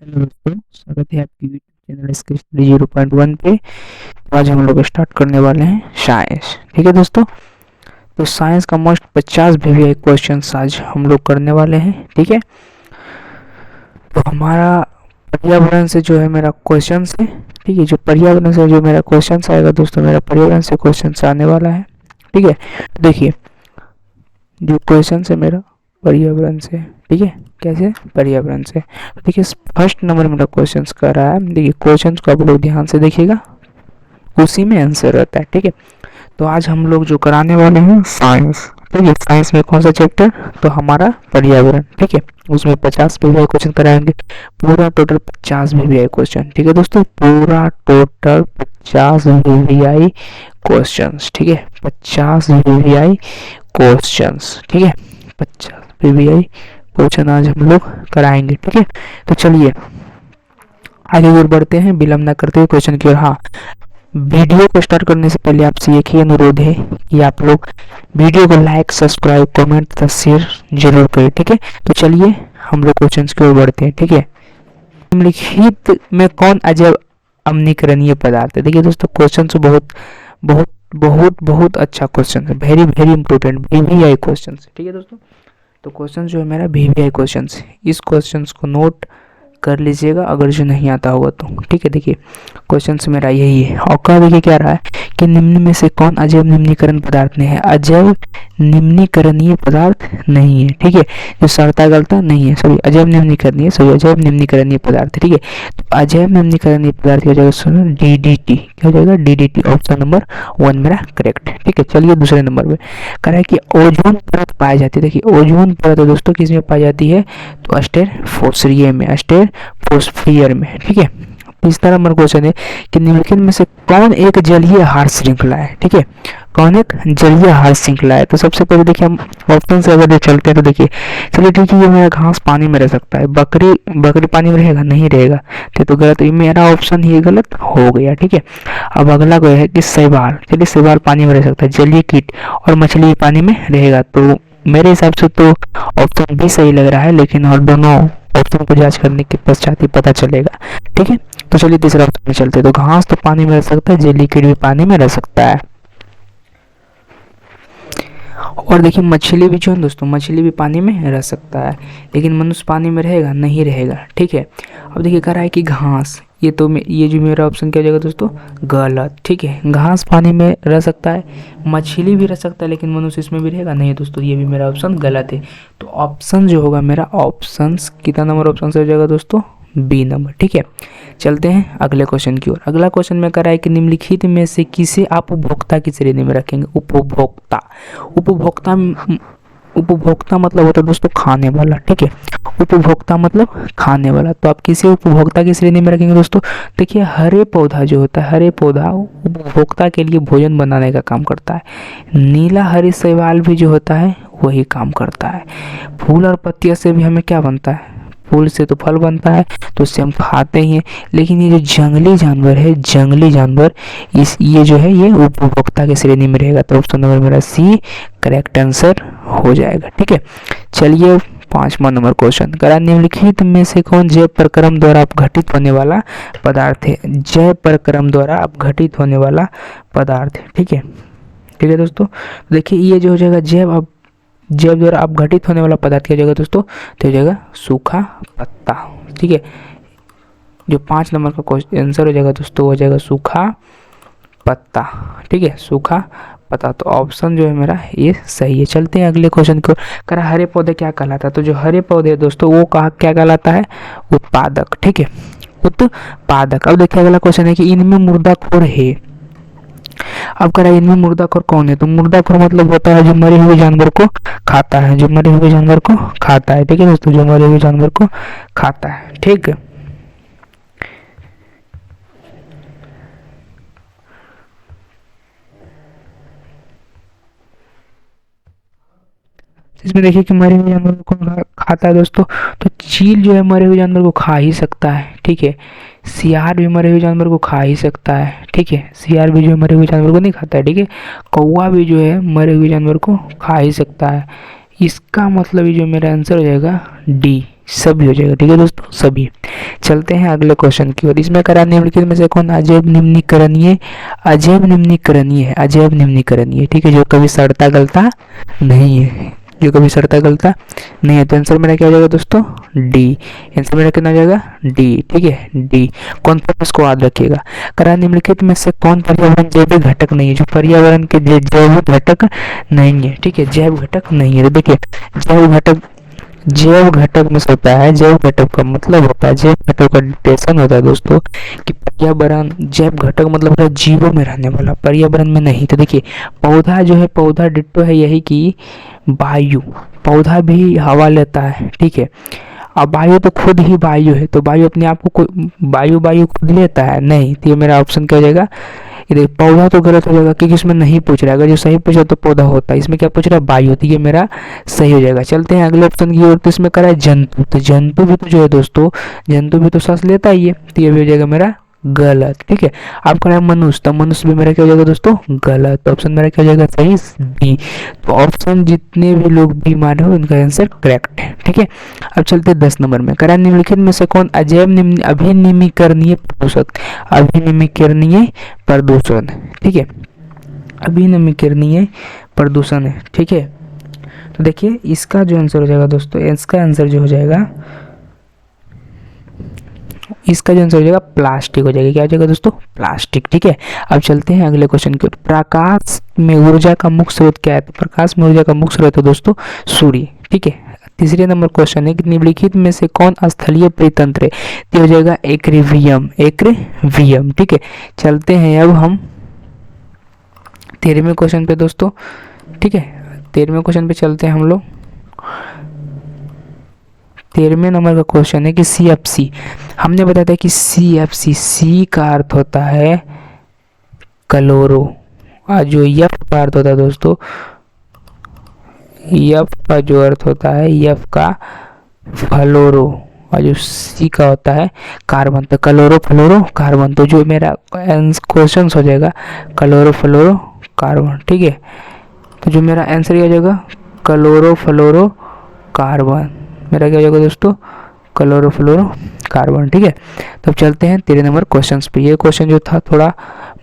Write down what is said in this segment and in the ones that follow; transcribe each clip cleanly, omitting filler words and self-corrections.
Hello दोस्तों, स्वागत है आपकी यूट्यूब चैनल स्केच 0.1 पे। तो आज हम लोग स्टार्ट करने वाले हैं साइंस। ठीक है दोस्तों, तो साइंस का मोस्ट 50 भी क्वेश्चन आज हम लोग करने वाले हैं। ठीक है, तो हमारा पर्यावरण से जो है मेरा क्वेश्चन है। ठीक है, जो पर्यावरण से जो मेरा क्वेश्चन आएगा दोस्तों, मेरा पर्यावरण से क्वेश्चन आने वाला है। ठीक है, देखिए जो क्वेश्चन है मेरा पर्यावरण से। ठीक है, कैसे पर्यावरण से। देखिए फर्स्ट नंबर मेरा क्वेश्चन कर रहा है। देखिए क्वेश्चन को आप लोग ध्यान से देखिएगा, उसी में आंसर रहता है। ठीक है, तो आज हम लोग जो कराने वाले हैं साइंस। ठीक है, साइंस में कौन सा चैप्टर, तो हमारा पर्यावरण। ठीक है, उसमें 50 पीवीआई क्वेश्चन कराएंगे, पूरा टोटल 50 पीवीआई क्वेश्चन। ठीक है दोस्तों, पूरा टोटल 50 पीवीआई क्वेश्चन। ठीक है, 50 पीवीआई क्वेश्चन। ठीक है, 50 पीवीआई क्वेश्चन आज हम लोग कराएंगे। ठीक है, तो चलिए आगे और बढ़ते हैं, विलंब ना करते हुए क्वेश्चन की ओर। हाँ, वीडियो को स्टार्ट करने से पहले आपसे एक ही अनुरोध है कि आप लोग वीडियो को लाइक, सब्सक्राइब, कमेंट तथा शेयर जरूर करें। ठीक है, तो चलिए हम लोग क्वेश्चन की ओर बढ़ते हैं। ठीक है, निम्नलिखित में कौन अजैव अम्लीकरणीय पदार्थ है। देखिए दोस्तों, क्वेश्चन तो बहुत बहुत बहुत बहुत अच्छा क्वेश्चन है, very very important VVI question है। ठीक है दोस्तों, तो क्वेश्चन जो है मेरा वीवीआई क्वेश्चन है, इस क्वेश्चन को नोट कर लीजिएगा अगर जो नहीं आता होगा तो। ठीक है, देखिए क्वेश्चन से मेरा यही है। और क्या देखिए क्या रहा है कि निम्न में से कौन अजैव निम्नीकरण पदार्थ नहीं है। अजैव निम्नीकरणीय पदार्थ नहीं है। ठीक है, जो सड़ता गलता नहीं है, सॉरी अजैव निम्नीकरणीय, सॉरी अजैव निम्नीकरणीय पदार्थ। ठीक है, तो अजैव निम्नीकरणीय पदार्थ क्या हो जाएगा, सुनो डीडीटी। क्या हो जाएगा, डीडीटी। ऑप्शन नंबर 1 मेरा करेक्ट है। ठीक है, चलिए दूसरे नंबर पे कह रहा है कि ओजोन परत पाई जाती है। देखिए ओजोन परत दोस्तों किस में पाई जाती है, तो अस्टेरोफोस्फियर में, अस्टेरोफोस्फियर में। ठीक है, तीसरा नंबर क्वेश्चन है कि निम्नलिखित में से कौन एक जलीय आहार श्रृंखला है। ठीक है, कौन एक जलीय आहार श्रृंखला है। तो सबसे पहले देखिए हम ऑप्शन से अगर चलते हैं तो देखिए, चलिए ठीक है, ये मेरा घास पानी में रह सकता है, बकरी बकरी पानी में रहेगा, नहीं रहेगा, तो गलत, ये मेरा ऑप्शन ही गलत हो गया। ठीक है, अब अगला को है कि शैवाल। चलिए शैवाल पानी में रह सकता है, जलीय कीट और मछली पानी में रहेगा, तो मेरे हिसाब से तो ऑप्शन भी सही लग रहा है, लेकिन और दोनों ऑप्शन को जांच करने के पश्चात ही पता चलेगा। ठीक है, तो चलिए तीसरा ऑप्शन में चलते हैं। तो घास तो पानी में रह सकता है, जलीय कीट भी पानी में रह सकता है, और देखिए मछली भी जो है दोस्तों, मछली भी पानी में रह सकता है, लेकिन मनुष्य पानी में रहेगा, नहीं रहेगा। ठीक है, अब देखिए कह रहा है कि घास, ये तो ये जो मेरा ऑप्शन क्या हो जाएगा दोस्तों, गलत। ठीक है, घास पानी में रह सकता है, मछली भी रह सकता है, लेकिन मनुष्य इसमें भी रहेगा, नहीं दोस्तों, ये भी मेरा ऑप्शन गलत है। तो ऑप्शन जो होगा मेरा, ऑप्शन कितना नंबर ऑप्शन से हो जाएगा दोस्तों, बी नंबर। ठीक है, चलते हैं अगले क्वेश्चन की ओर। अगला क्वेश्चन में कह रहा है कि निम्नलिखित में से किसे आप उपभोक्ता की श्रेणी में रखेंगे। उपभोक्ता, उपभोक्ता, उपभोक्ता मतलब होता है दोस्तों खाने वाला। ठीक है, उपभोक्ता मतलब खाने वाला, तो आप किसे उपभोक्ता की श्रेणी में रखेंगे दोस्तों। देखिए हरे पौधा जो होता है, हरे पौधा उपभोक्ता के लिए भोजन बनाने का काम करता है। नीला हरी शैवाल भी जो होता है वही काम करता है। फूल और पत्तियों से भी हमें क्या बनता है, फूल से तो फल बनता है, तो उससे हम खाते ही हैं। लेकिन ये जो जंगली जानवर है, जंगली जानवर, ये जो है ये उपभोक्ता की श्रेणी में रहेगा, तो ऑप्शन नंबर मेरा सी करेक्ट आंसर हो जाएगा। ठीक है, चलिए 5वां नंबर क्वेश्चन करा, निम्नलिखित में से कौन जैव प्रक्रम द्वारा अपघटित होने वाला पदार्थ है। जैव प्रक्रम द्वारा अपघटित होने वाला पदार्थ है। ठीक है, ठीक है दोस्तों, देखिए ये जो हो जाएगा जैव द्वारा अपघटित होने वाला पदार्थ क्या हो जाएगा दोस्तों, तो हो जाएगा सूखा पत्ता। ठीक है, जो 5 नंबर का क्वेश्चन आंसर हो जाएगा दोस्तों, हो जाएगा सूखा पत्ता। ठीक है, सूखा पत्ता, तो ऑप्शन जो है मेरा ये सही है। चलते हैं अगले क्वेश्चन को। करा हरे पौधे क्या कहलाता है, तो जो हरे पौधे दोस्तों वो कहा क्या कहलाता है, उत्पादक। ठीक है, उत्पादक। अब देखिए अगला क्वेश्चन है कि इनमें मुर्दाखोर है। अब कह रहा है इनमें मुर्दाखोर कौन है, तो मुर्दाखोर मतलब होता है जो मरे हुए जानवर को खाता है, जो मरे हुए जानवर को खाता है। ठीक है दोस्तों, जो मरे हुए जानवर को खाता है। ठीक है, इसमें देखिए कि मरे हुए जानवर को कौन खाता है दोस्तों, तो चील जो है मरे हुए जानवर को खा ही सकता है। ठीक है, सियार भी मरे हुए जानवर को खा ही सकता है। ठीक है, सियार भी जो है मरे हुए जानवर को नहीं खाता है। ठीक है, कौवा भी जो है मरे हुए जानवर को खा ही सकता है। इसका मतलब ये जो मेरा आंसर हो जाएगा डी, सभी हो जाएगा। ठीक है दोस्तों, सभी। चलते हैं अगले क्वेश्चन की ओर। इसमें करा निम्नलिखित में से कौन अजैव निम्नीकरणीय, अजैव निम्नीकरणीय है, अजैव निम्नीकरणीय, ठीक है, जो कभी सड़ता गलता नहीं है, जो कभी सड़ता गलता नहीं है। तो आंसर मेरा क्या हो जाएगा दोस्तों, डी। आंसर मेरा कितना हो जाएगा, डी, ठीक है, डी। कौन सा, इसको याद रखिएगा। करा निम्नलिखित में से कौन पर्यावरण जैविक घटक नहीं है, जो पर्यावरण के जैविक घटक नहीं है, ठीक है, जैव घटक नहीं है। तो देखिए जैव घटक में से होता है, जैव घटक का मतलब होता है, जैव घटक का डिफिनेशन होता है दोस्तों कि पर्यावरण, जैव घटक मतलब होता है जीवों में रहने वाला, पर्यावरण में नहीं। तो देखिए पौधा जो है, पौधा डिट्टो है यही कि वायु, पौधा भी हवा लेता है, ठीक है। अब वायु तो खुद ही वायु है, तो वायु अपने आप को वायु खुद लेता है नहीं। तो ये मेरा ऑप्शन क्या हो जाएगा, ये पौधा तो गलत हो जाएगा क्योंकि इसमें नहीं पूछ रहा है। अगर जो सही पूछा तो पौधा होता है, इसमें क्या पूछ रहा है, वायु। तो ये मेरा सही हो जाएगा। चलते हैं अगले ऑप्शन की ओर। तो इसमें करा है जंतु, तो जंतु भी तो जो है दोस्तों, जंतु भी तो सांस लेता ही है, तो ये भी हो जाएगा मेरा गलत, ठीक है। अब करा है मनुष्य, तो मनुष्य भी मेरा क्या हो जाएगा दोस्तों, गलत। ऑप्शन मेरा क्या हो जाएगा, सही बी। तो ऑप्शन जितने भी लोग बी मारे हो उनका आंसर करेक्ट है, ठीक है। अब चलते 10 नंबर में। करा निम्नलिखित में से कौन अजैव अभिनिमीकरणीय प्रदूषक, अभिनिमीकरणीय प्रदूषण, ठीक है, अभिनिमीकरणीय प्रदूषण है, ठीक है। तो देखिए इसका जो आंसर हो जाएगा दोस्तों, इसका आंसर जो हो जाएगा, इसका जो आंसर हो जाएगा प्लास्टिक हो जाएगा। क्या हो जाएगा दोस्तों, प्लास्टिक, ठीक है। अब चलते हैं अगले क्वेश्चन की ओर। प्रकाश में ऊर्जा का मुख्य स्रोत क्या है, तो प्रकाश में ऊर्जा का मुख्य स्रोत है दोस्तों सूर्य, ठीक है। तीसरे नंबर क्वेश्चन है कि निम्नलिखित में से कौन स्थलीय परितंत्र है, तो हो जाएगा एक्वेरियम, एक्वेरियम, ठीक है। चलते हैं अब हम 13वें क्वेश्चन पे दोस्तों, ठीक है। 13वें क्वेश्चन पे चलते हैं हम लोग। 13वें नंबर का क्वेश्चन है कि CFC, हमने बताया था कि CFC, सी का अर्थ होता है क्लोरो, और जो एफ का अर्थ होता है दोस्तों, एफ का जो अर्थ होता है, एफ का फ्लोरो, और जो सी का होता है कार्बन, तो क्लोरो फ्लोरो कार्बन। तो जो मेरा क्वेश्चन हो जाएगा क्लोरो फ्लोरो कार्बन, ठीक है। तो जो मेरा आंसर हो जाएगा क्लोरो फ्लोरो कार्बन, मेरा क्या हो जाएगा दोस्तों, क्लोरोफ्लोरो कार्बन, ठीक है। तो अब चलते हैं 13 नंबर क्वेश्चन पे। ये क्वेश्चन जो था थोड़ा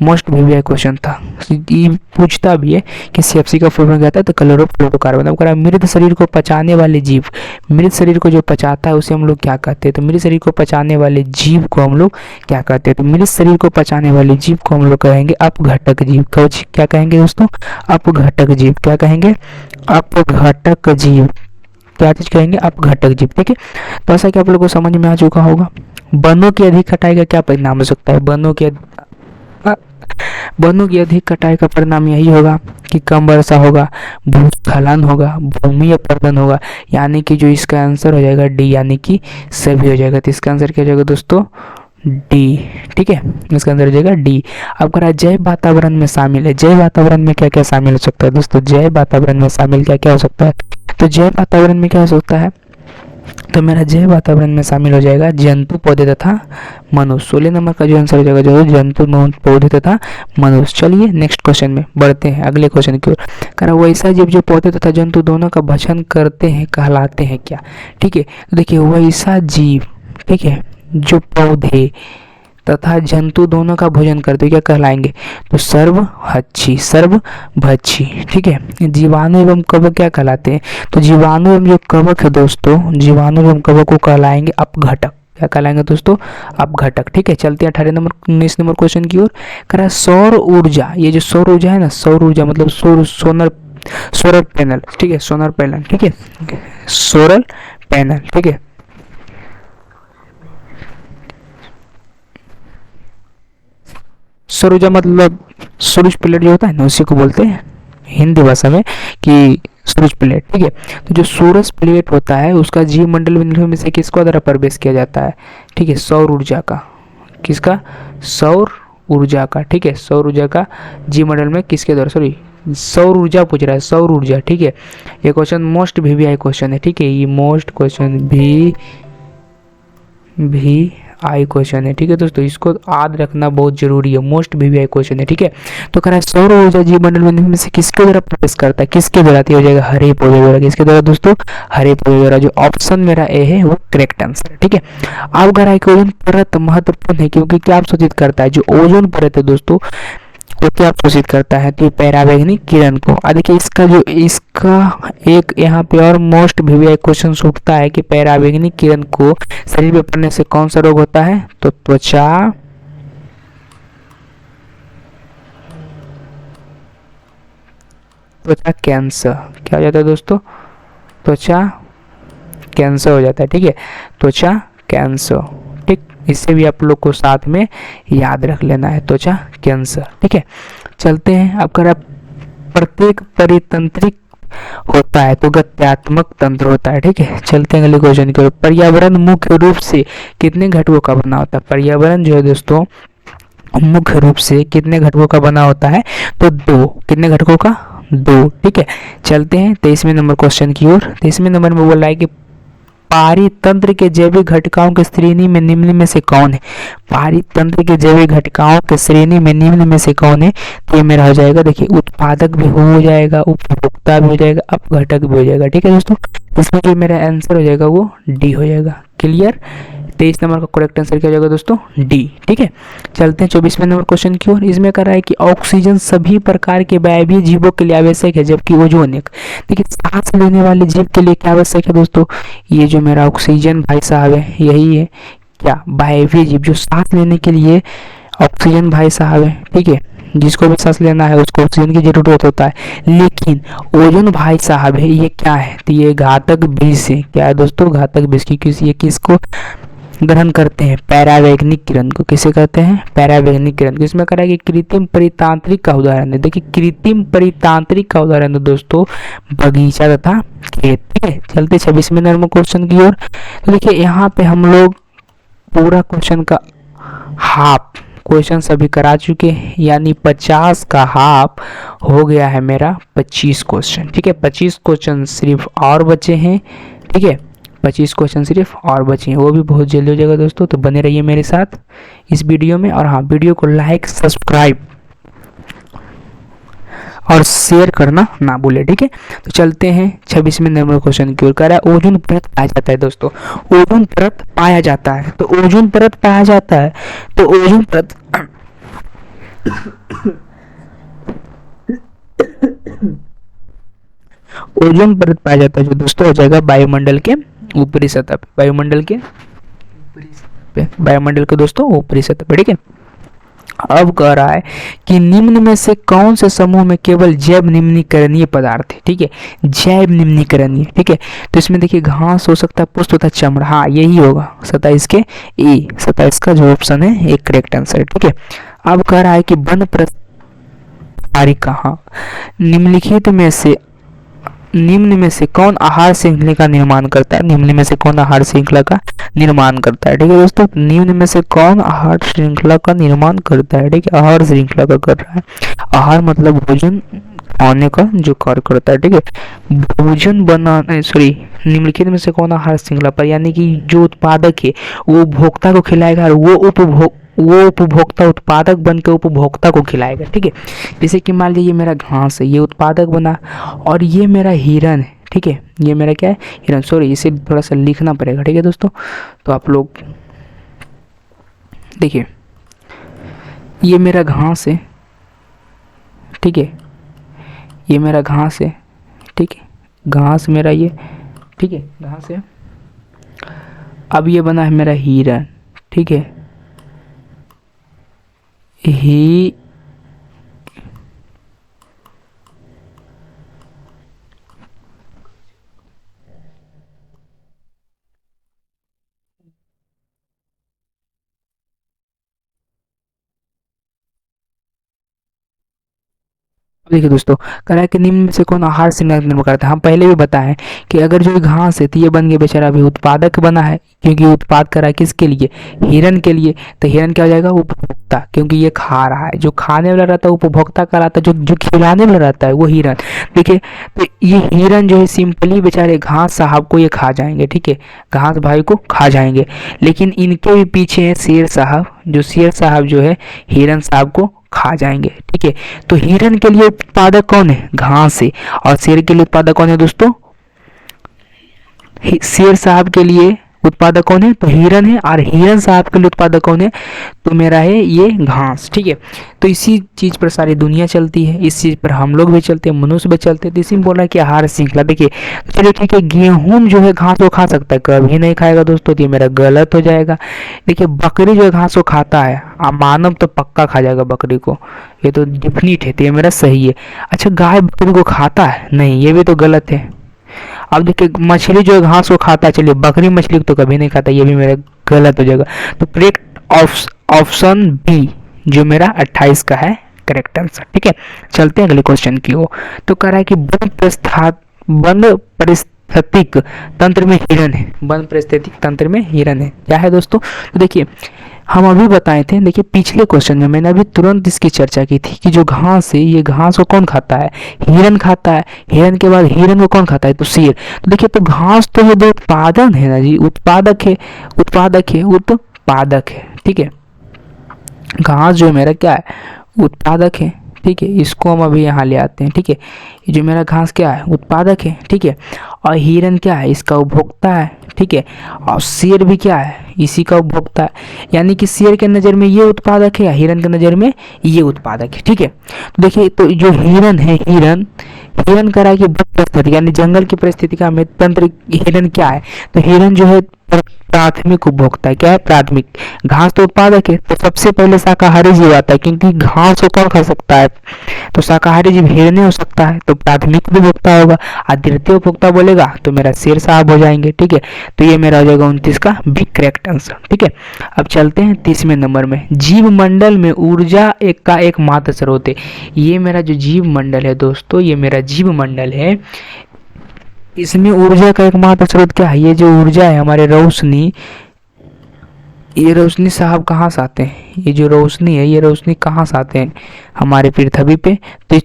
मोस्ट वीवीआई क्वेश्चन था, ये पूछता भी है कि CFC का फुल फॉर्म क्या था, तो क्लोरोफ्लोरोकार्बन। अब करा मृत शरीर को पचाने वाले जीव, मृत शरीर को जो पचाता है उसे हम लोग क्या कहते हैं, तो मृत शरीर को पचाने वाले जीव को हम लोग क्या कहते हैं, तो मृत शरीर को पचाने वाले जीव को हम लोग कहेंगे अपघटक जीव। क्या कहेंगे दोस्तों, अपघटक जीव। क्या कहेंगे, अपघटक जीव। क्या चीज कहेंगे, अपघटक जीव, ठीक है। तो ऐसा कि आप लोगों को समझ में आ चुका होगा। वनों की अधिक कटाई का क्या परिणाम हो सकता है, वनों की अधिक कटाई का परिणाम यही होगा कि कम वर्षा होगा, भूस्खलन होगा, भूमि अपरदन होगा, यानी कि जो इसका आंसर हो जाएगा डी, यानी कि सभी हो जाएगा। तो इसका आंसर क्या हो जाएगा दोस्तों, डी, ठीक है। इसका आंसर हो जाएगा डी। अब करा जैव वातावरण में शामिल है, जैव वातावरण में क्या क्या शामिल हो सकता है दोस्तों, जैव वातावरण में शामिल क्या क्या हो सकता है, तो जैव वातावरण में क्या हो सकता है, तो मेरा जैव वातावरण में शामिल हो जाएगा जंतु, पौधे तथा मनुष्य। 16 नंबर का जो आंसर हो जाएगा जो जंतु, पौधे तथा मनुष्य। चलिए नेक्स्ट क्वेश्चन में बढ़ते हैं, अगले क्वेश्चन की ओर। करा वैसा जीव जो पौधे तथा जंतु दोनों का भक्षण करते हैं कहलाते हैं क्या, ठीक है। तो देखिए वैसा जीव, ठीक है, जो पौधे तथा जंतु दोनों का भोजन करते हैं क्या कहलाएंगे, तो सर्वभक्षी, ठीक है। जीवाणु एवं कवक क्या कहलाते हैं, तो जीवाणु एवं जो कवक है दोस्तों, जीवाणु एवं कवक को कहलाएंगे अपघटक। क्या कहलाएंगे दोस्तों, अपघटक, ठीक है। चलते हैं 18 नंबर 19 नंबर क्वेश्चन की ओर। करा सौर ऊर्जा, ये जो सौर ऊर्जा है ना, सौर ऊर्जा मतलब सोलर पैनल, ठीक है, सोलर पैनल, ठीक है, सोलर पैनल, ठीक है। सौर ऊर्जा मतलब सूरज प्लेट जो होता है ना, उसी को बोलते हैं हिंदी भाषा में कि सूरज प्लेट, ठीक है। तो जो सूरज प्लेट होता है उसका जीव मंडल में से किसको द्वारा प्रवेश किया जाता है, ठीक है, सौर ऊर्जा का, किसका, सौर ऊर्जा का, ठीक है, सौर ऊर्जा का जीव मंडल में किसके द्वारा, सॉरी सौर ऊर्जा पूछ रहा है, सौर ऊर्जा, ठीक है। ये क्वेश्चन मोस्ट वीवीआई क्वेश्चन है, ठीक है, ये मोस्ट क्वेश्चन भी आई क्वेश्चन है। ठीक है दोस्तों, इसको याद रखना बहुत जरूरी है, मोस्ट वीवीआई क्वेश्चन है। ठीक है, तो कह रहा है सौर ऊर्जा जीवमंडल में से किसके द्वारा प्रवेश करता है, किसके द्वारा, तो हो जाएगा हरे पौधे द्वारा। किसके द्वारा दोस्तों, हरे पौधे द्वारा। जो ऑप्शन मेरा ए है वो करेक्ट आंसर है। ठीक है, अब कह रहा है कि ओजोन परत महत्वपूर्ण है क्योंकि क्या अवशोषित करता है, जो ओजोन परत है दोस्तों वो क्या अवशोषित करता है, तो ये पराबैंगनी किरण को। देखिए इसका जो इसका एक यहाँ पे और मोस्ट वीवीआई क्वेश्चन उठता है कि पराबैंगनी किरण को शरीर में पड़ने से कौन सा रोग होता है, तो त्वचा त्वचा कैंसर। क्या हो जाता है दोस्तों, त्वचा कैंसर हो जाता है। ठीक है, त्वचा कैंसर। ठीक, इससे भी आप लोग को साथ में याद रख लेना है, त्वचा कैंसर। ठीक है, चलते हैं। अब कर प्रत्येक परितंत्रिक होता है तो गत्यात्मक तंत्र होता है। ठीक है, चलते हैं अगले क्वेश्चन की ओर। पर्यावरण मुख्य रूप से कितने घटकों का बना होता है, पर्यावरण जो है दोस्तों मुख्य रूप से कितने घटकों का बना होता है, तो दो। कितने घटकों का, दो। ठीक है, चलते हैं 23वें नंबर क्वेश्चन की ओर। 23वें नंबर में बोल रहा है कि पारितंत्र के जैविक घटकाओं की श्रेणी में निम्न में से कौन है, पारितंत्र के जैविक घटकाओं की श्रेणी में निम्न में से कौन है, तो ये मेरा हो जाएगा, देखिए उत्पादक भी हो जाएगा, उपभोक्ता भी हो जाएगा, अपघटक भी हो जाएगा। ठीक है दोस्तों, इसमें जो मेरा आंसर हो जाएगा वो डी हो जाएगा। क्लियर, 23 नंबर का करेक्ट आंसर क्या हो जाएगा दोस्तों, डी। ठीक है, चलते हैं 24वें नंबर क्वेश्चन की ओर। इसमें कर रहा है कि ऑक्सीजन सभी प्रकार के वायवीय जीवों के लिए आवश्यक है जबकि ओजोन एक। देखिए सांस लेने वाले जीव के लिए क्या आवश्यक है दोस्तों, ये जो मेरा ऑक्सीजन भाई साहब है यही है क्या, वायवीय जीव जो सांस लेने के लिए ऑक्सीजन भाई साहब है। ठीक है, जिसको भी सांस लेना है उसको ऑक्सीजन की जरूरत होता है, लेकिन ओजोन भाई साहब है ये क्या है, तो ये घातक विष है। क्या है दोस्तों, घातक विष की। ये किसको ग्रहण करते हैं, पैरावैग्निक किरण को। किसे कहते हैं, पैरावैग्निक किरण को। इसमें करा कि कृत्रिम परितांत्रिक का उदाहरण है। देखिए कृत्रिम परितांत्रिक का उदाहरण है दोस्तों बगीचा तथा खेत। ठीक है, चलते 26वें नंबर क्वेश्चन की ओर। तो देखिए यहाँ पे हम लोग पूरा क्वेश्चन का हाफ क्वेश्चन सभी करा चुके हैं, यानी 50 का हाफ हो गया है मेरा 25 क्वेश्चन। ठीक है, 25 क्वेश्चन सिर्फ और बचे हैं। ठीक है, 25 क्वेश्चन सिर्फ और बचे हैं, वो भी बहुत जल्दी हो जाएगा दोस्तों। तो बने रहिए मेरे साथ इस वीडियो में, और हाँ वीडियो को लाइक सब्सक्राइब और शेयर करना ना भूले। ठीक है, तो चलते हैं 26वें नंबर क्वेश्चन की ओर। कह रहा है ओजोन परत पाया जाता है दोस्तों, ओजोन परत पाया जाता है, तो ओजोन परत पाया जाता है, तो ओजोन परत ओजोन परत पाया जाता है जो दोस्तों हो जाएगा वायुमंडल के ऊपरी सतह पे, वायुमंडल के ऊपरी सतह पे, वायुमंडल के दोस्तों ऊपरी सतह पे। ठीक है, अब कह रहा है कि निम्न में से कौन से समूह में केवल जैव निम्नीकरणीय पदार्थ है। ठीक है, जैव निम्नीकरणीय। ठीक है, तो इसमें देखिए घास हो सकता है, पुष्प तथा चमड़ा, हाँ यही होगा सतह इसके ए, सतह इसका जो ऑप्शन है एक करेक्ट आंसर है। ठीक है, अब कह रहा है कि वन प्रसारिका, हाँ निम्नलिखित में से निम्न में से कौन आहार श्रृंखला का निर्माण करता है, निम्न में से कौन आहार श्रृंखला का निर्माण करता है। ठीक है दोस्तों, निम्न में से कौन आहार श्रृंखला का निर्माण करता है। ठीक है, आहार श्रृंखला का कर रहा है, आहार मतलब भोजन खाने का जो कार्य करता है। ठीक है, भोजन बनाना, सॉरी निम्नलिखित में से कौन आहार श्रृंखला पर, यानी कि जो उत्पादक है वो उपभोक्ता को खिलाएगा और वो उपभोक्ता उत्पादक बन के उपभोक्ता को खिलाएगा। ठीक है, जैसे कि मान लीजिए ये मेरा घास है, ये उत्पादक बना, और ये मेरा हिरन है। ठीक है, ये मेरा क्या है, हिरन। सॉरी इसे थोड़ा सा लिखना पड़ेगा। ठीक है दोस्तों, तो आप लोग देखिए ये मेरा घास है। ठीक है, ये मेरा घास है। ठीक है, घास मेरा ये, ठीक है घास है। अब ये बना है मेरा हिरन। ठीक है, ही देखिए दोस्तों, कह रहा है कि निम्न में से कौन आहार श्रृंखला निर्भर करता है। हम पहले भी बताएं कि अगर जो घास है तो ये बन गया बेचारा अभी उत्पादक बना है, क्योंकि उत्पाद कर रहा है किसके लिए, हिरन के लिए। तो हिरन क्या हो जाएगा, उपभोक्ता, क्योंकि ये खा रहा है। जो खाने वाला रहता है उपभोक्ता कहलाता है, जो जो खिलाने वाला रहता है वो हिरन। देखिए, तो ये हिरन जो है सिंपली बेचारे घास साहब को ये खा जाएंगे, ठीक है, घास भाई को खा जाएंगे। लेकिन इनके भी पीछे है शेर साहब, जो शेर साहब जो है हिरन साहब को खा जाएंगे, ठीक है। तो हिरन के लिए उत्पादक कौन है, घास है। और शेर के लिए उत्पादक कौन है दोस्तों, शेर साहब के लिए उत्पादक कौन है, तो हिरन है। और हिरन साहब के लिए उत्पादक कौन है, तो मेरा है ये घास, ठीक है। तो इसी चीज पर सारी दुनिया चलती है, इस चीज पर हम लोग भी चलते हैं, मनुष्य भी चलते हैं। तो इसी में बोला है कि आहार श्रृंखला। देखिए चलिए ठीक है, गेहूं जो है घास को खा सकता है, कभी नहीं खाएगा दोस्तों, तो ये मेरा गलत हो जाएगा। देखिए बकरी जो है घास को खाता है, मानव तो पक्का खा जाएगा बकरी को, ये तो डिफिनिट है, तो ये मेरा सही है। अच्छा, गाय बकरी को खाता है, नहीं, ये भी तो गलत है। अब देखिए मछली जो है घास को खाता है, चलिए बकरी मछली को तो कभी नहीं खाता, ये भी मेरा गलत हो जाएगा। तो करेक्ट ऑप्शन बी जो मेरा 28 का है करेक्ट आंसर, ठीक है। चलते हैं अगले क्वेश्चन की ओर। तो कह रहा है कि वन परिस्थितिक तंत्र में हिरन है, वन परिस्थितिक तंत्र में हिरन है, क्या है दोस्तों। तो देखिए हम अभी बताए थे, देखिए पिछले क्वेश्चन में मैंने अभी तुरंत इसकी चर्चा की थी कि जो घास है ये घास को कौन खाता है, हिरन खाता है। हिरन के बाद हिरन को कौन खाता है, तो शेर। तो देखिए तो घास तो ये दो उत्पादन है ना जी, उत्पादक है, उत्पादक है, उत्पादक है, ठीक है। घास जो मेरा क्या है, उत्पादक है, ठीक है। इसको हम अभी यहाँ ले आते हैं, ठीक है। ये जो मेरा घास क्या है, उत्पादक है, ठीक है। और हिरन क्या है, इसका उपभोक्ता है, ठीक है। और शेर भी क्या है, इसी का उपभोक्ता है। यानी कि शेर के नज़र में ये उत्पादक है, या हिरन के नज़र में ये उत्पादक है, ठीक है। तो देखिए तो जो हिरन है, हिरन हिरन कह रहा है कि वन परिस्थिति यानी जंगल की परिस्थिति में तंत्र, हिरन क्या है, तो हिरन जो है प्राथमिक उपभोक्ता है, क्या है, प्राथमिक। घास तो उत्पादक है, तो सबसे पहले शाकाहारी जीव आता है, क्योंकि घास को कौन खा सकता है, तो शाकाहारी जीव हिरन हो सकता है, तो प्राथमिक उपभोक्ता होगा। और द्वितीय उपभोक्ता बोलेगा तो मेरा शेर साहब हो जाएंगे, ठीक है। तो ये मेरा हो जाएगा 29 का भी करेक्ट आंसर, ठीक है। अब चलते हैं 30वें नंबर में। जीव मंडल में ऊर्जा एक का एकमात्र स्रोत है। ये मेरा जो जीव मंडल है दोस्तों, ये मेरा जीव मंडल है, इसमें ऊर्जा का एकमात्र स्रोत क्या है, ये जो ऊर्जा है हमारे रोशनी, ये रोशनी साहब कहाँ से आते हैं, ये जो रोशनी है ये रोशनी कहाँ से आते हैं, हमारे पृथ्वी पे। तो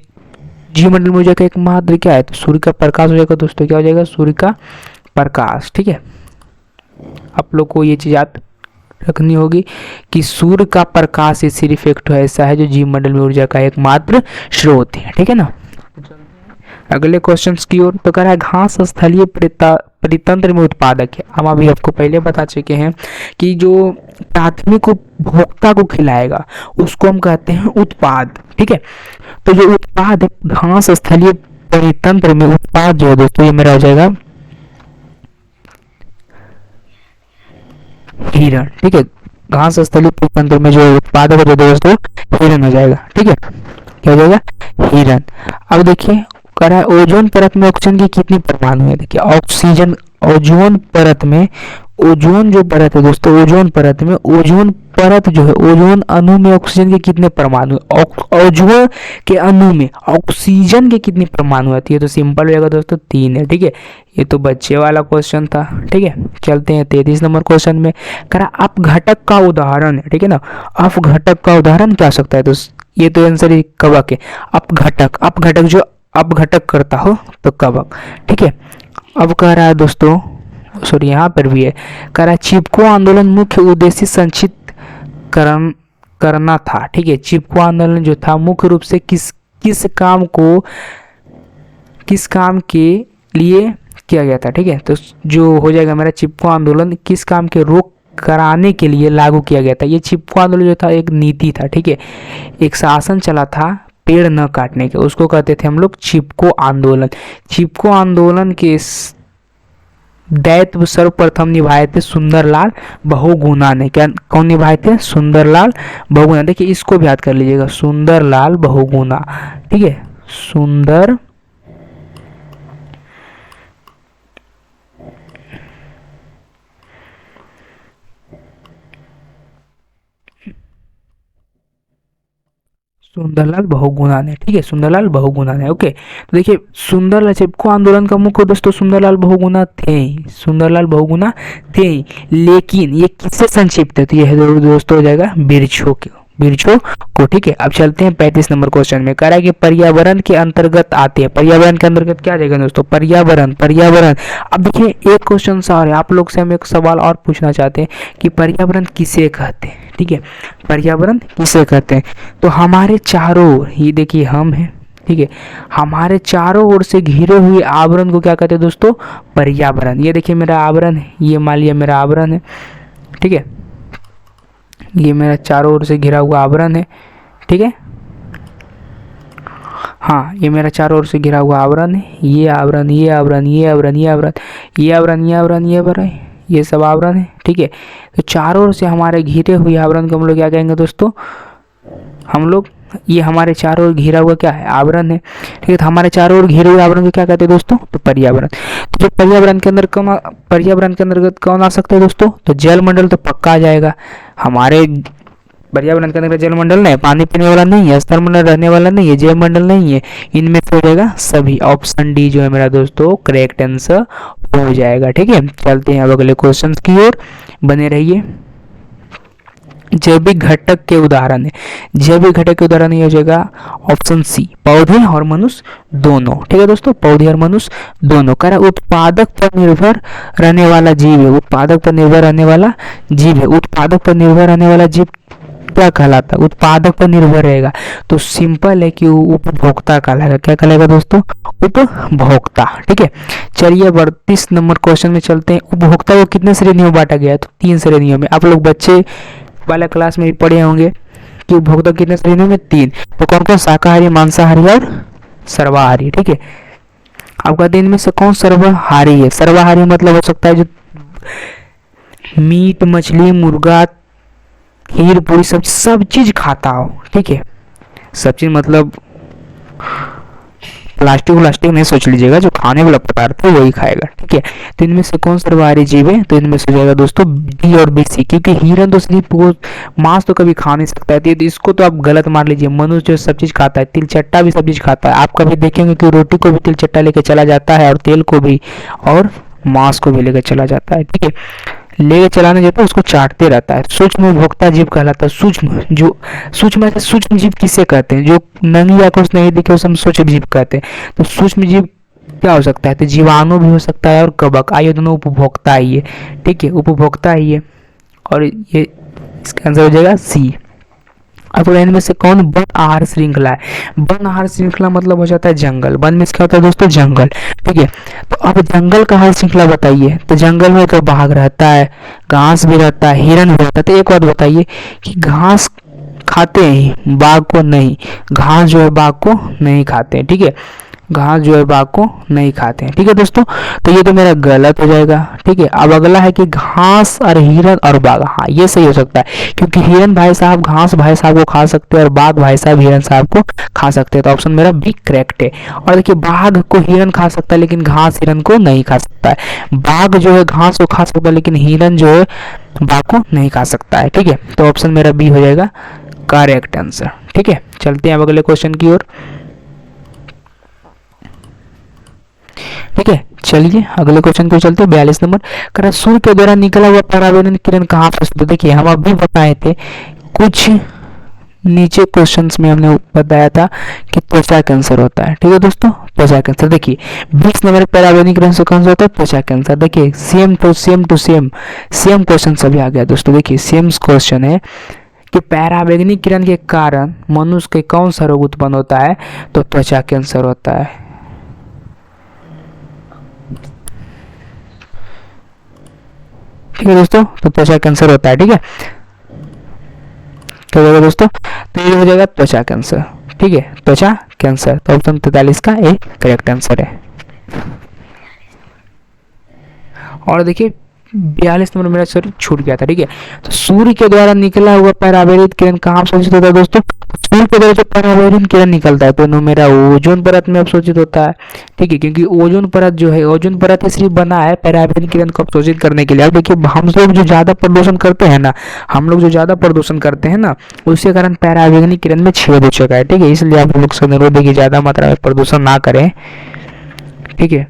जीवमंडल में ऊर्जा का एकमात्र क्या है, तो सूर्य का प्रकाश हो जाएगा दोस्तों, क्या हो जाएगा, सूर्य का प्रकाश, ठीक है। आप लोग को ये चीज याद रखनी होगी कि सूर्य का प्रकाश ही सिर्फ एक ऐसा है जो जीवमंडल में ऊर्जा का एकमात्र स्रोत है, ठीक है ना। अगले क्वेश्चंस की ओर। तो कह रहा है घास स्थलीय परितंत्र में उत्पादक है। हम अभी आपको पहले बता चुके हैं कि जो प्राथमिक उपभोक्ता को खिलाएगा उसको हम कहते हैं उत्पाद, ठीक है। तो जो उत्पाद है घास स्थलीय परितंत्र में उत्पाद जो है दोस्तों, ये मेरा हो जाएगा हिरण, ठीक है। घास स्थलीय परितंत्र में जो उत्पादक है जो दोस्तों हिरण हो जाएगा, ठीक है, क्या हो जाएगा, हिरण। अब देखिए कह रहा है ओजोन परत में ऑक्सीजन की कितनी परमाणु है। देखिए ऑक्सीजन, ओजोन परत में, ओजोन जो परत है दोस्तों, ओजोन परत में, ओजोन परत जो है, ओजोन अणु में ऑक्सीजन के कितने परमाणु है, ओजोन के अणु में ऑक्सीजन के कितनी परमाणु आती है, तो सिंपल हो जाएगा दोस्तों 3 है, ठीक है। ये तो बच्चे वाला क्वेश्चन था, ठीक है। चलते हैं 33 नंबर क्वेश्चन में। कह रहा अपघटक का उदाहरण है, ठीक है ना। अपघटक का उदाहरण क्या हो सकता है, तो ये तो आंसर ही कवक है। अपघटक, अपघटक जो अपघटक करता हो तो कवक, ठीक है। अब कह रहा है दोस्तों, सॉरी यहाँ पर भी है, कह रहा है चिपको आंदोलन मुख्य उद्देश्य संक्षिप्त करना था, ठीक है। चिपको आंदोलन जो था मुख्य रूप से किस काम को, किस काम के लिए किया गया था, ठीक है। तो जो हो जाएगा मेरा चिपको आंदोलन किस काम के रोक कराने के लिए लागू किया गया था। ये चिपको आंदोलन जो था एक नीति था, ठीक है, एक शासन चला था पेड़ न काटने के, उसको कहते थे हम लोग चिपको आंदोलन। चिपको आंदोलन के दायित्व सर्वप्रथम निभाए थे सुंदरलाल बहुगुणा ने। क्या कौन निभाए थे, सुंदरलाल बहुगुणा। देखिए इसको भी याद कर लीजिएगा, सुंदरलाल बहुगुणा, ठीक है, सुंदर सुंदरलाल बहुगुणा ने, ठीक है, सुंदरलाल बहुगुणा ने। ओके, तो देखिए सुंदरलाल चिपको आंदोलन का मुख्य दोस्तों सुंदरलाल बहुगुणा थे, सुंदरलाल बहुगुणा थे, लेकिन ये किससे संक्षिप्त है, तो ये दोस्तों हो जाएगा बिरछो के, बिरछो को, ठीक है। अब चलते हैं 35 नंबर क्वेश्चन में, कह रहा है कि पर्यावरण के अंतर्गत आते हैं, पर्यावरण के अंतर्गत क्या आ जाएगा दोस्तों, पर्यावरण, पर्यावरण। अब देखिए एक क्वेश्चन सा और है, आप लोग से हम एक सवाल और पूछना चाहते हैं कि पर्यावरण किसे कहते हैं, ठीक है, पर्यावरण किसे कहते हैं। तो हमारे चारों ओर, ये देखिए हम हैं, ठीक है, हमारे चारों ओर से घिरे हुए आवरण को क्या कहते हैं दोस्तों, पर्यावरण। ये देखिए मेरा आवरण है, ये मान लिया मेरा आवरण है, ठीक है, ये मेरा चारों ओर से घिरा हुआ आवरण है, ठीक है, हाँ ये मेरा चारों ओर से घिरा हुआ आवरण है, ये आवरण, ये आवरण, ये आवरण, ये आवरण, ये आवरण, ये आवरण, ये आवरण, ये सब आवरण है, ठीक है। तो चारों ओर से हमारे घिरे हुए आवरण को हम लोग क्या कहेंगे दोस्तों, हम लोग, ये हमारे चारों ओर घिरा हुआ क्या है, आवरण है, ठीक है। तो हमारे चारों ओर घिरे हुए आवरण को क्या कहते हैं दोस्तों, तो पर्यावरण। तो जो पर्यावरण के अंदर कौन, पर्यावरण के अंतर्गत कौन आ सकता है दोस्तों, तो जलमंडल तो पक्का आ जाएगा। हमारे पर्यावरण के अंदर जलमंडल नहीं, पानी पीने वाला नहीं है, स्थलमंडल रहने वाला नहीं है, जलमंडल नहीं है, इनमें से हो जाएगा सभी, ऑप्शन डी जो है मेरा दोस्तों करेक्ट आंसर हो जाएगा, ठीक है। चलते हैं अब अगले क्वेश्चन की ओर, बने रहिए। जैविक घटक के उदाहरण है, जैविक घटक के उदाहरण ये हो जाएगा ऑप्शन सी, पौधे और मनुष्य दोनों, ठीक है दोस्तों, पौधे और मनुष्य दोनों। कह रहा उत्पादक पर निर्भर रहने वाला जीव है, उत्पादक पर निर्भर रहने वाला जीव है, उत्पादक पर निर्भर रहने वाला जीव क्या कहलाता है, उत्पादक पर निर्भर रहेगा, तो सिंपल है कि उपभोक्ता कहलाएगा, क्या कहलाएगा दोस्तों, उपभोक्ता, ठीक है। चलिए 32 नंबर क्वेश्चन में चलते हैं। उपभोक्ता को कितने श्रेणियों में बांटा गया है, तो 3 श्रेणियों में। आप लोग बच्चे वाला क्लास में भी पढ़े होंगे कि उपभोक्ता कितने श्रेणियों में, 3। तो कौन कौन, शाकाहारी, मांसाहारी और सर्वाहारी, ठीक है। आपका दिन में से कौन सर्वाहारी है, सर्वाहारी मतलब हो सकता है जो मीट, मछली, मुर्गा, खीर, पूरी, सब चीज खाता हो, ठीक है, सब चीज मतलब प्लास्टिक नहीं सोच लीजिएगा, जो खाने वाला पदार्थ है वही खाएगा, ठीक है। तो इनमें से कौन सर्वाहारी जीव है, तो इनमें से हो जाएगा दोस्तों डी और बी सी, क्योंकि हिरन तो सिर्फ मांस तो कभी खा नहीं सकता है, तो इसको तो आप गलत मार लीजिए। मनुष्य जो सब चीज खाता है, तिल चट्टा भी सब चीज खाता है, आप कभी देखेंगे कि रोटी को भी तिल चट्टा लेके चला जाता है, और तेल को भी, और मांस को भी लेकर चला जाता है, ठीक है, लेके चलाने जाता है, उसको चाटते रहता है। सूक्ष्म उपभोक्ता जीव कहलाता है, सूक्ष्म, जो सूक्ष्म है, सूक्ष्म जीव किसे कहते हैं, जो नंगी आंखों से नहीं दिखे उसे हम सूक्ष्म जीव कहते हैं। तो सूक्ष्म जीव क्या हो सकता है, तो जीवाणु भी हो सकता है, और कवक, आइए दोनों उपभोक्ता ही है, ठीक है, उपभोक्ता ही है, और ये इसका आंसर हो जाएगा सी। अब इनमें से कौन वन आहार श्रृंखला है, वन आहार श्रृंखला मतलब हो जाता है जंगल, वन में क्या होता है दोस्तों, जंगल, ठीक है। तो अब जंगल का आहार श्रृंखला बताइए, तो जंगल में तो बाघ रहता है, घास भी रहता है, हिरन भी रहता है। तो एक बात बताइए कि घास खाते हैं बाघ को नहीं, घास जो है बाघ को नहीं खाते हैं, ठीक है, घास जो है बाघ को नहीं खाते हैं, ठीक है दोस्तों। तो ये तो मेरा गलत हो जाएगा, ठीक है। अब अगला है कि घास और हिरन और बाघ, हाँ ये सही हो सकता है, क्योंकि हिरन भाई साहब घास भाई साहब को खा सकते हैं, और बाघ भाई साहब हिरन साहब को खा सकते हैं, तो ऑप्शन मेरा बी करेक्ट है। और देखिए बाघ को हिरन खा सकता है, लेकिन घास हिरन को नहीं खा सकता है। बाघ जो है घास को खा सकता है, लेकिन हिरन जो है बाघ को नहीं खा सकता है, ठीक है। तो ऑप्शन मेरा बी हो जाएगा करेक्ट आंसर, ठीक है। चलते हैं अब अगले क्वेश्चन की ओर, ठीक है। चलिए अगले क्वेश्चन को चलते हैं। 42 नंबर, कह सूर्य के द्वारा निकला हुआ पराबैंगनी किरण कहाँ पर स्थित है। देखिए हम अभी बताए थे कुछ नीचे क्वेश्चंस में हमने बताया था कि त्वचा कैंसर होता है, ठीक है दोस्तों, त्वचा कैंसर। देखिए 20 नंबर पराबैंगनी किरण से कौन सा होता है, त्वचा कैंसर। देखिए सेम क्वेश्चन सभी आ गया दोस्तों। देखिए सेम क्वेश्चन है कि पराबैंगनी किरण के कारण मनुष्य के कौन सा रोग उत्पन्न होता है, तो त्वचा कैंसर होता है, ठीक है दोस्तों। तो त्वचा कैंसर होता है, ठीक है, क्या होगा दोस्तों, तो ये हो जाएगा त्वचा कैंसर, ठीक है, त्वचा कैंसर। तो ऑप्शन 43 का एक करेक्ट आंसर है। और देखिए 42 नंबर मेरा सर छूट गया था, ठीक है। तो सूर्य के द्वारा निकला हुआ पराबैंगनी किरण कहाँ अवशोषित होता है दोस्तों? सूर्य के द्वारा जो पराबैंगनी किरण निकलता है तो मेरा ओजोन परत में अवशोषित होता है, ठीक है, क्योंकि ओजोन परत जो है, ओजोन परत सिर्फ बना है पराबैंगनी किरण को अवशोषित करने के लिए। अब देखिए हम लोग जो ज्यादा प्रदूषण करते हैं ना, उसके कारण पराबैंगनी किरण में छेद हो चुका है, ठीक है। इसलिए आप लोग से अनुरोध है कि ज्यादा मात्रा में प्रदूषण ना करें, ठीक है।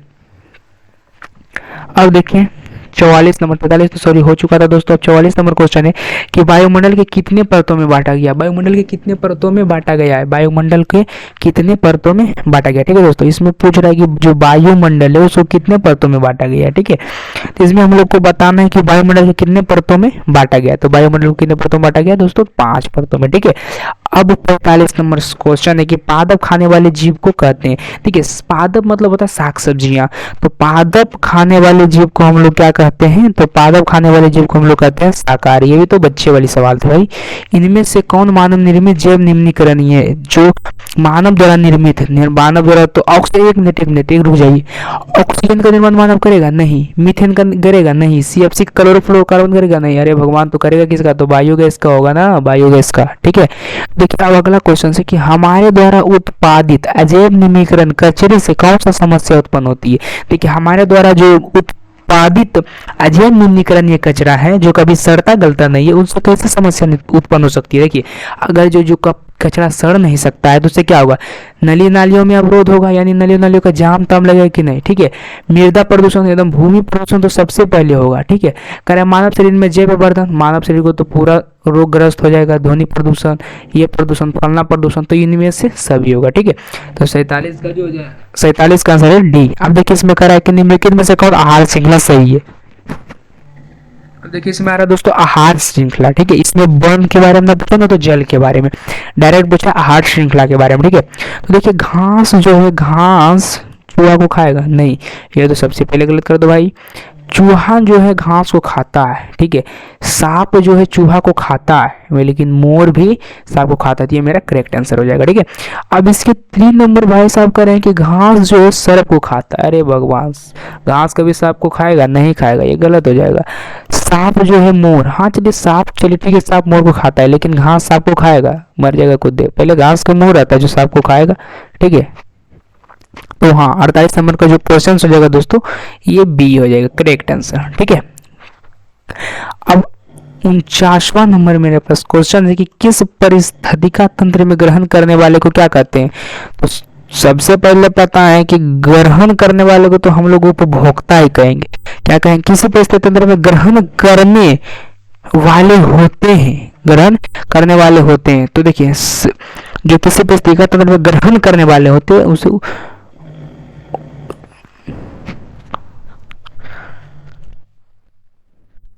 अब देखिए 44 नंबर, 45 तो सॉरी हो चुका था दोस्तों। अब 44 नंबर क्वेश्चन है कि वायुमंडल के कितने परतों में बांटा गया? वायुमंडल के कितने परतों में बांटा गया है? वायुमंडल के कितने परतों में बांटा गया, ठीक है दोस्तों। इसमें पूछ रहा है कि जो वायुमंडल है उसको कितने परतों में बांटा गया है, ठीक है। तो इसमें हम लोग को बताना है कि वायुमंडल के कितने परतों में बांटा गया। तो वायुमंडल को कितने परतों में बांटा गया दोस्तों? 5 परतों में, ठीक है। अब 45 नंबर क्वेश्चन है कि पादप खाने वाले जीव को कहते हैं, ठीक है। पादप मतलब होता है साग सब्जियां, तो पादप खाने वाले जीव को हम लोग क्या कहते हैं? तो पादप खाने वाले जीव को हम लोग कहते हैं शाकाहारी। ये भी तो बच्चे वाली सवाल थे भाई। इनमें से कौन मानव निर्मित जैव निम्नीकरणीय है? जो मानव द्वारा निर्मित है, मानव द्वारा, तो ऑक्सीजन, एक मिनट रुक जाइए। ऑक्सीजन का निर्माण मानव करेगा? नहीं। मीथेन का करेगा? नहीं। CFC क्लोरोफ्लोरोकार्बन करेगा? नहीं। अरे भगवान, तो करेगा किसका? तो बायोगैस का होगा ना, बायोगैस का, ठीक है। देखिए अब अगला क्वेश्चन है कि हमारे द्वारा उत्पादित अजैव निम्नीकरण कचरे से कौन सा समस्या उत्पन्न होती है? देखिए हमारे द्वारा जो उत्पादित अजैव निम्नीकरण ये कचरा है जो कभी सड़ता गलता नहीं है, उनसे कैसे समस्या उत्पन्न हो सकती है? देखिए अगर जो कचरा सड़ नहीं सकता है तो उससे क्या होगा? नली नालियों में अवरोध होगा, यानी नली नालियों का जाम ताम लगेगा कि नहीं, ठीक है। मृदा प्रदूषण, एकदम भूमि प्रदूषण तो सबसे पहले होगा, ठीक है। करें मानव शरीर में जैव प्रवर्धन, मानव शरीर को तो पूरा रोगग्रस्त हो जाएगा। ध्वनि प्रदूषण, ये प्रदूषण, फलना प्रदूषण, तो इनमें से सभी होगा, ठीक है। तो 47 का जो हो जाए, 47 का आंसर है डी। अब देखिए इसमें कह रहा है कि निम्नलिखित में से कौन आहार श्रृंखला सही है? देखिए इसमें आ रहा है दोस्तों आहार श्रृंखला, ठीक है। इसमें वन के बारे में ना पूछा ना, तो जल के बारे में डायरेक्ट पूछा, आहार श्रृंखला के बारे में, ठीक है। तो देखिए घास जो है, घास चूहा को खाएगा? नहीं। ये तो सबसे पहले गलत कर दो भाई। चूहा जो है घास को खाता है, ठीक है। सांप जो है चूहा को खाता है, लेकिन मोर भी सांप को खाता है। ये मेरा करेक्ट आंसर हो जाएगा, ठीक है। अब इसके 3 नंबर भाई साहब करें कि घास जो है सर्प को खाता है। अरे भगवान, घास कभी सांप को खाएगा? नहीं खाएगा, ये गलत हो जाएगा। सांप जो है मोर, हाँ चलिए सांप, चलिए ठीक है, सांप मोर को खाता है, लेकिन घास सांप को खाएगा? मर जाएगा खुद दे। पहले घास का मोर आता है जो सांप को खाएगा, ठीक है। तो हाँ 48 नंबर का जो क्वेश्चन हो जाएगा दोस्तों, ये बी हो जाएगा करेक्ट आंसर, ठीक है। अब 49वां नंबर मेरे पास क्वेश्चन है कि किस परिस्थितिका तंत्र में ग्रहण करने वाले को क्या कहते हैं? तो सबसे पहले पता है कि ग्रहण करने वाले को तो हम लोग उपभोक्ता ही कहेंगे। क्या कहेंगे? किसी परिस्थिति तंत्र में ग्रहण करने वाले होते हैं, ग्रहण करने वाले होते हैं। तो देखिए जो किसी परिस्थितिका तंत्र में ग्रहण करने वाले होते हैं उसे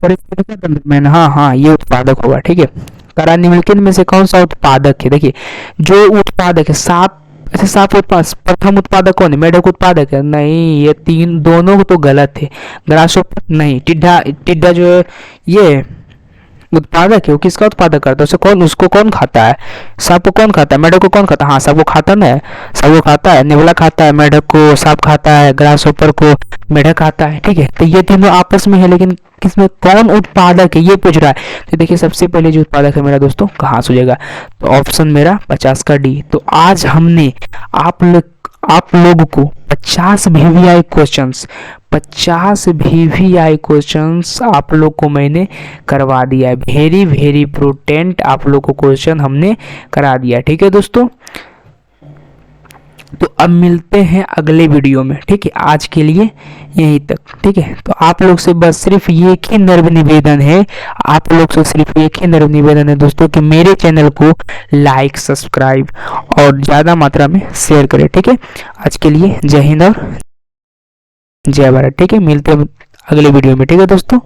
परिस्थितिका तंत्र में, हाँ ये उत्पादक होगा, ठीक है। करा निम्नलिखित में से कौन सा उत्पादक है? देखिए जो उत्पादक है, सात ऐसे सात उत्पाद, प्रथम उत्पादक कौन है? मेढक उत्पादक है? नहीं, ये तीन दोनों तो गलत है। ग्रासहोपर नहीं, टिड्डा, टिड्डा जो है ये उत्पादक है। वो किसका उत्पादक करता है? उसे कौन, उसको कौन खाता है? सांप को कौन खाता है? मेढक को कौन खाता है? हाँ सांप को खाता ना, सांप को खाता है, नेवला खाता है, मेढक को सांप खाता है, ग्रासहोपर को मेढक खाता है, ठीक है। तो ये तीनों आपस में है, लेकिन किसमें कौन उत्पादक है ये पूछ रहा है। तो देखिए सबसे पहले जो उत्पादक है मेरा दोस्तों घास हो जाएगा। तो ऑप्शन मेरा 50 का डी। तो आज हमने आप लोगों को 50 VVI क्वेश्चंस, 50 VVI क्वेश्चंस आप लोग को मैंने करवा दिया है। वेरी वेरी इंपॉर्टेंट आप लोग को क्वेश्चन हमने करा दिया, ठीक है दोस्तों। तो अब मिलते हैं अगले वीडियो में, ठीक है। आज के लिए यहीं तक, ठीक है। तो आप लोग से बस सिर्फ एक ही नर्म निवेदन है, आप लोग से सिर्फ एक ही नर्म निवेदन है दोस्तों कि मेरे चैनल को लाइक, सब्सक्राइब और ज़्यादा मात्रा में शेयर करें, ठीक है। आज के लिए जय हिंद और जय भारत, ठीक है। मिलते हैं अगले वीडियो में, ठीक है दोस्तों।